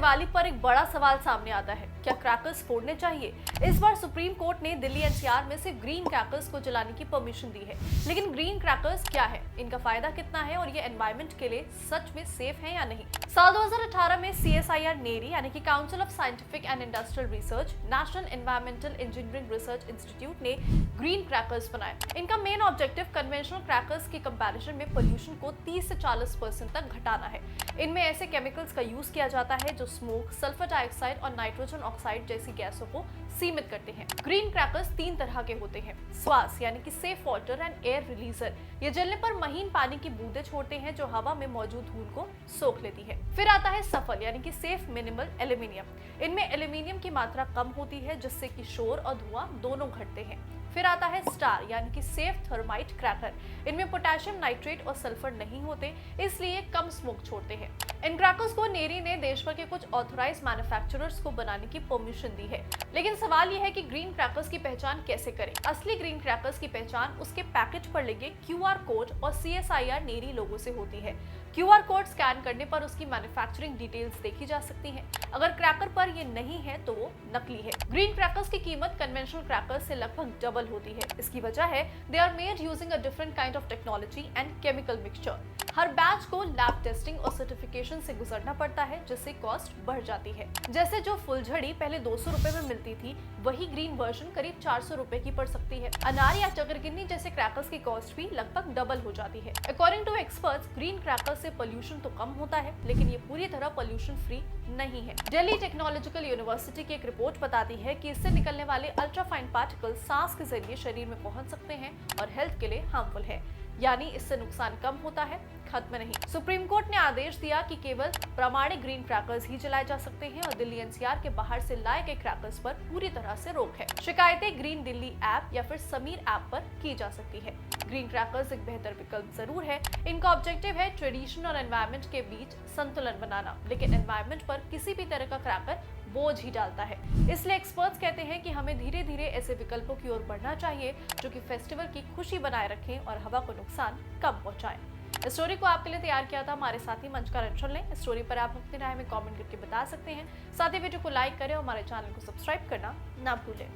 दिवाली पर एक बड़ा सवाल सामने आता है, क्या क्रैकर्स फोड़ने चाहिए? इस बार सुप्रीम कोर्ट ने दिल्ली एनसीआर में सिर्फ ग्रीन क्रैकर्स को जलाने की परमिशन दी है। लेकिन ग्रीन क्रैकर्स क्या है, इनका फायदा कितना है और ये एनवायरमेंट के लिए सच में सेफ है या नहीं? साल 2018 में CSIR नेरी यानी कि council of scientific and industrial research, national environmental engineering research institute ने ग्रीन क्रैकर्स बनाए। इनका मेन ऑब्जेक्टिव कन्वेंशनल क्रैकर्स के कंपैरिजन में पोल्यूशन को 30 से 40% तक घटाना है। इनमें ऐसे केमिकल्स का यूज किया जाता है जो स्मोक, सल्फर डाइऑक्साइड और नाइट्रोजन ऑक्साइड जैसी गैसों को सीमित करते हैं। ग्रीन क्रैकर्स 3 तरह के होते हैं। स्वास यानी कि सेफ वाटर एंड एयर रिलीजर, ये जलने पर महीन पानी की बूंदें छोड़ते हैं जो हवा में मौजूद धूल को सोख लेती है। फिर आता है सफल यानी कि सेफ मिनिमल एल्यूमिनियम। इनमें एल्यूमिनियम की मात्रा कम होती है जिससे कि शोर और धुआं दोनों घटते हैं। फिर आता है स्टार यानी कि सेफ थर्माइट क्रैकर। इनमें पोटेशियम नाइट्रेट और सल्फर नहीं होते, इसलिए कम स्मोक छोड़ते हैं। इन क्रैकर्स को नेरी ने देश भर के कुछ ऑथराइज्ड मैन्युफैक्चरर्स को बनाने की परमिशन दी है। लेकिन सवाल यह है कि ग्रीन क्रैकर्स की पहचान कैसे करें? असली ग्रीन क्रैकर्स की पहचान उसके पैकेट पर लगे QR कोड और CSIR नेरी लोगो से होती है। QR कोड स्कैन करने पर उसकी मैन्युफैक्चरिंग डिटेल्स देखी जा सकती हैं। अगर क्रैकर पर ये नहीं है तो वो नकली है। ग्रीन क्रैकर्स की कीमत कन्वेंशनल क्रैकर्स से लगभग डबल होती है। इसकी वजह है they are made using a different kind of technology and chemical mixture. हर बैच को लैब टेस्टिंग और सर्टिफिकेशन से गुजरना पड़ता है, जिससे कॉस्ट बढ़ जाती है। जैसे जो फुलझड़ी पहले 200 रुपए में मिलती थी, वही ग्रीन वर्जन करीब 400 रुपए की पड़ सकती है। अनार या चकरगिन्नी जैसे क्रैकर्स की कॉस्ट भी लगभग डबल हो जाती है। According to experts, green crackers से पोल्यूशन तो कम होता है, लेकिन ये पूरी तरह पोल्यूशन फ्री नहीं है। दिल्ली टेक्नोलॉजिकल यूनिवर्सिटी की एक रिपोर्ट बताती है कि इससे निकलने वाले अल्ट्राफाइन पार्टिकल्स सांस के जरिए शरीर में पहुंच सकते हैं और हेल्थ के लिए हार्मफुल है। यानी इससे नुकसान कम होता है, खत्म नहीं। सुप्रीम कोर्ट ने आदेश दिया कि केवल प्रामाणिक ग्रीन क्रैकर्स ही जलाए जा सकते हैं और दिल्ली एनसीआर के बाहर से लाए गए क्रैकर्स पर पूरी तरह से रोक है। शिकायतें ग्रीन दिल्ली ऐप या फिर समीर ऐप पर की जा सकती है। ग्रीन क्रैकर्स एक बेहतर विकल्प जरूर है। इनका ऑब्जेक्टिव है ट्रेडिशन और एनवायरमेंट के बीच संतुलन बनाना, लेकिन एनवायरमेंट पर किसी भी तरह का क्रैकर बोझ ही डालता है। इसलिए एक्सपर्ट्स कहते हैं कि हमें धीरे धीरे ऐसे विकल्पों की ओर बढ़ना चाहिए जो कि फेस्टिवल की खुशी बनाए रखें और हवा को नुकसान कम पहुंचाएं। इस स्टोरी को आपके लिए तैयार किया था हमारे साथी मंच का रंजन ने। इस स्टोरी पर आप अपनी राय में कमेंट करके बता सकते हैं। साथ ही वीडियो को लाइक करें और हमारे चैनल को सब्सक्राइब करना ना भूलें।